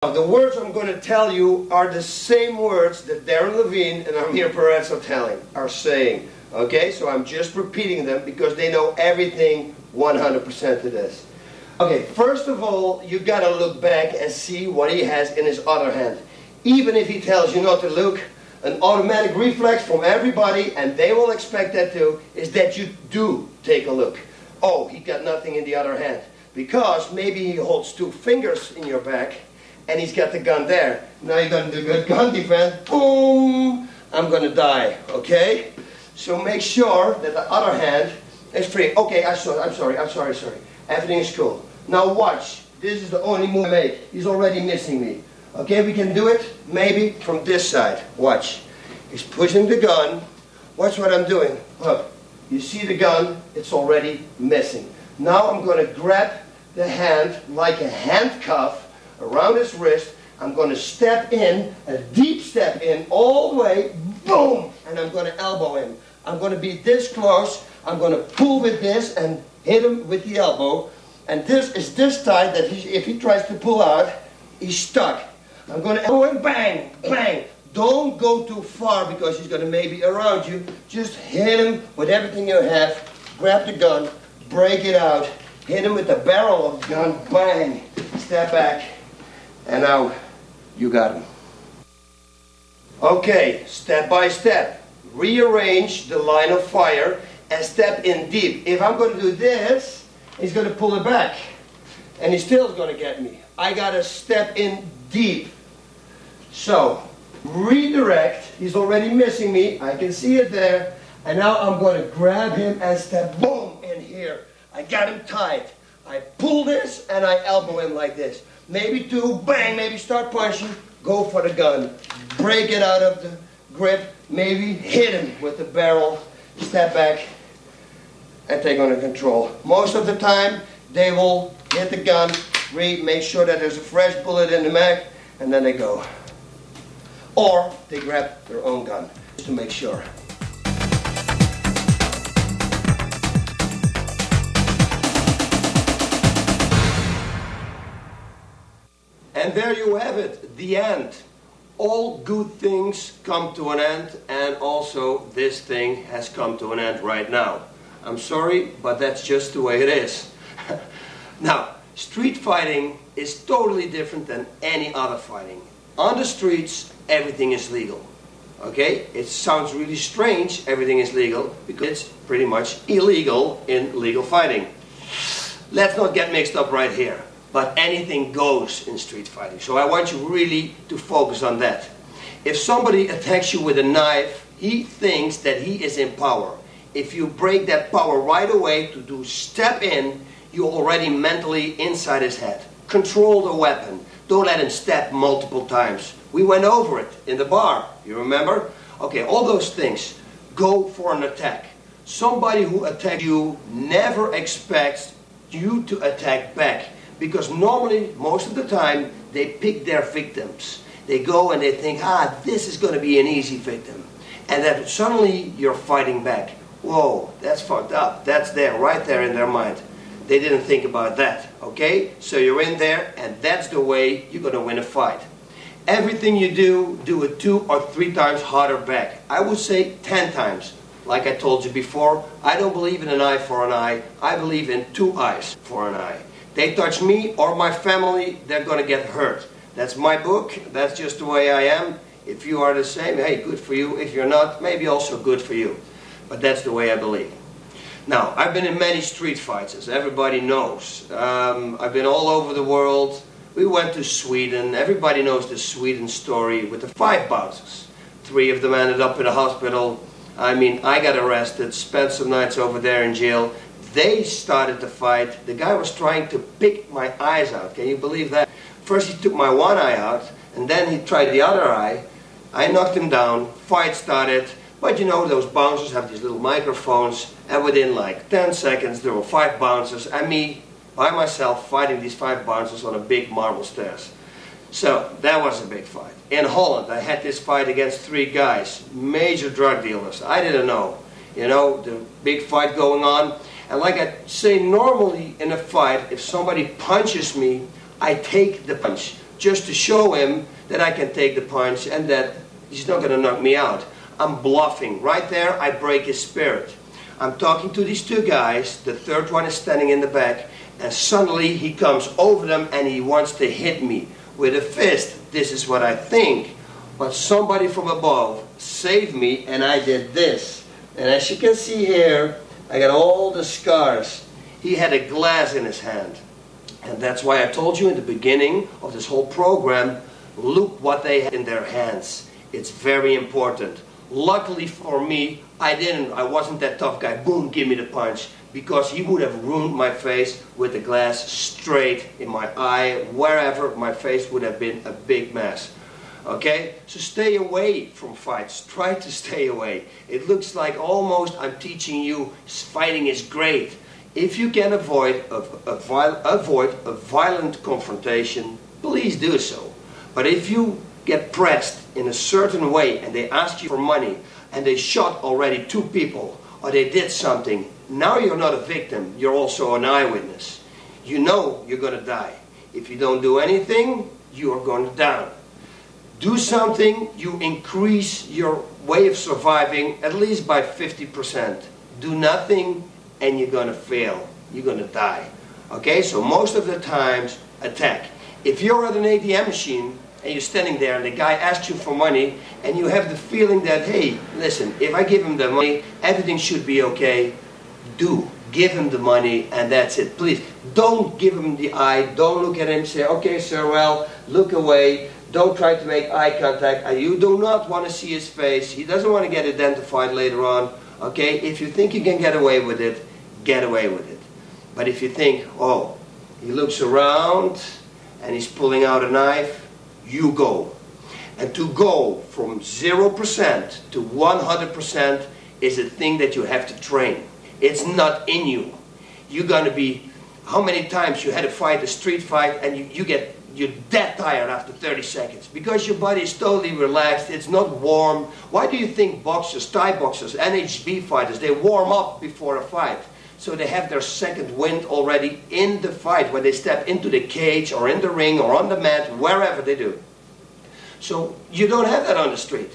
The words I'm going to tell you are the same words that Darren Levine and Amir Perez are saying. Okay, so I'm just repeating them because they know everything 100% to this. Okay, first of all, you got to look back and see what he has in his other hand. Even if he tells you not to look, an automatic reflex from everybody, and they will expect that too, is that you do take a look. Oh, he got nothing in the other hand. Because maybe he holds two fingers in your back, and he's got the gun there. Now you're going to do good gun defense. Boom! I'm going to die, okay? So make sure that the other hand is free. Okay, I'm sorry. Everything is cool. Now watch. This is the only move I make. He's already missing me. Okay, we can do it maybe from this side. Watch. He's pushing the gun. Watch what I'm doing. Look. You see the gun? It's already missing. Now I'm going to grab the hand like a handcuff around his wrist. I'm going to step in, a deep step in, all the way, boom, and I'm going to elbow him. I'm going to be this close. I'm going to pull with this and hit him with the elbow. And this is this tight that if he tries to pull out, he's stuck. I'm going to elbow him, bang, bang. Don't go too far because he's going to maybe around you. Just hit him with everything you have. Grab the gun, break it out, hit him with the barrel of the gun, bang, step back, and now you got him. Okay, step by step, rearrange the line of fire and step in deep. If I'm going to do this, he's going to pull it back, and he still is going to get me. I got to step in deep. So, redirect, he's already missing me, I can see it there, and now I'm going to grab him and step, boom, in here. I got him tight. I pull this and I elbow him like this. Maybe two, bang, maybe start punching, go for the gun. Break it out of the grip, maybe hit him with the barrel, step back, and take under control. Most of the time, they will hit the gun, make sure that there's a fresh bullet in the mag, and then they go. Or they grab their own gun, just to make sure. And there you have it, the end. All good things come to an end, and also this thing has come to an end right now. I'm sorry, but that's just the way it is. Now, street fighting is totally different than any other fighting. On the streets, everything is legal. Okay? It sounds really strange, everything is legal, because it's pretty much illegal in legal fighting. Let's not get mixed up right here. But anything goes in street fighting. So I want you really to focus on that. If somebody attacks you with a knife, he thinks that he is in power. If you break that power right away to do step in, you're already mentally inside his head. Control the weapon. Don't let him step multiple times. We went over it in the bar, you remember? Okay, all those things. Go for an attack. Somebody who attacks you never expects you to attack back. Because normally, most of the time, they pick their victims. They go and they think, this is going to be an easy victim. And then suddenly you're fighting back. Whoa, that's fucked up. That's there, right there in their mind. They didn't think about that, okay? So you're in there, and that's the way you're going to win a fight. Everything you do it 2 or 3 times harder back. I would say 10 times. Like I told you before, I don't believe in an eye for an eye. I believe in 2 eyes for an eye. They touch me or my family, they're going to get hurt. That's my book. That's just the way I am. If you are the same, hey, good for you. If you're not, maybe also good for you. But that's the way I believe. Now, I've been in many street fights, as everybody knows. I've been all over the world. We went to Sweden. Everybody knows the Sweden story with the 5 bouncers. 3 of them ended up in the hospital. I mean, I got arrested, spent some nights over there in jail. They started the fight. The guy was trying to pick my eyes out. Can you believe that? First he took my one eye out, and then he tried the other eye. I knocked him down. Fight started. But you know, those bouncers have these little microphones, and within like 10 seconds there were 5 bouncers, and me, by myself, fighting these 5 bouncers on a big marble stairs. So, that was a big fight. In Holland, I had this fight against 3 guys, major drug dealers. I didn't know. You know, the big fight going on. And like I say, normally in a fight, if somebody punches me, I take the punch. just to show him that I can take the punch and that he's not going to knock me out. I'm bluffing. Right there, I break his spirit. I'm talking to these two guys, the third one is standing in the back, and suddenly he comes over them and he wants to hit me with a fist. This is what I think. But somebody from above saved me, and I did this. And as you can see here, I got all the scars. He had a glass in his hand. And that's why I told you in the beginning of this whole program, look what they had in their hands. It's very important. Luckily for me, I wasn't that tough guy. Boom, give me the punch. Because he would have ruined my face with the glass straight in my eye, wherever. My face would have been a big mess. Okay, so stay away from fights. Try to stay away. It looks like almost I'm teaching you fighting is great. If you can avoid a violent confrontation, please do so. But if you get pressed in a certain way and they ask you for money and they shot already 2 people or they did something, now you're not a victim, you're also an eyewitness. You know you're going to die. If you don't do anything, you are going to die. Do something, you increase your way of surviving at least by 50%. Do nothing and you're going to fail. You're going to die. Okay, so most of the times, attack. If you're at an ATM machine and you're standing there and the guy asks you for money and you have the feeling that, hey, listen, if I give him the money, everything should be okay, give him the money and that's it. Please, don't give him the eye, don't look at him, say, okay, sir, well, look away. Don't try to make eye contact. You do not want to see his face. He doesn't want to get identified later on. Okay? If you think you can get away with it, get away with it. But if you think, oh, he looks around and he's pulling out a knife, you go. And to go from 0% to 100% is a thing that you have to train. It's not in you. You're going to be, how many times you had to fight a street fight and you're dead tired after 30 seconds because your body is totally relaxed, it's not warm. Why do you think boxers, Thai boxers, NHB fighters, they warm up before a fight? So they have their second wind already in the fight when they step into the cage or in the ring or on the mat, wherever they do. So you don't have that on the street.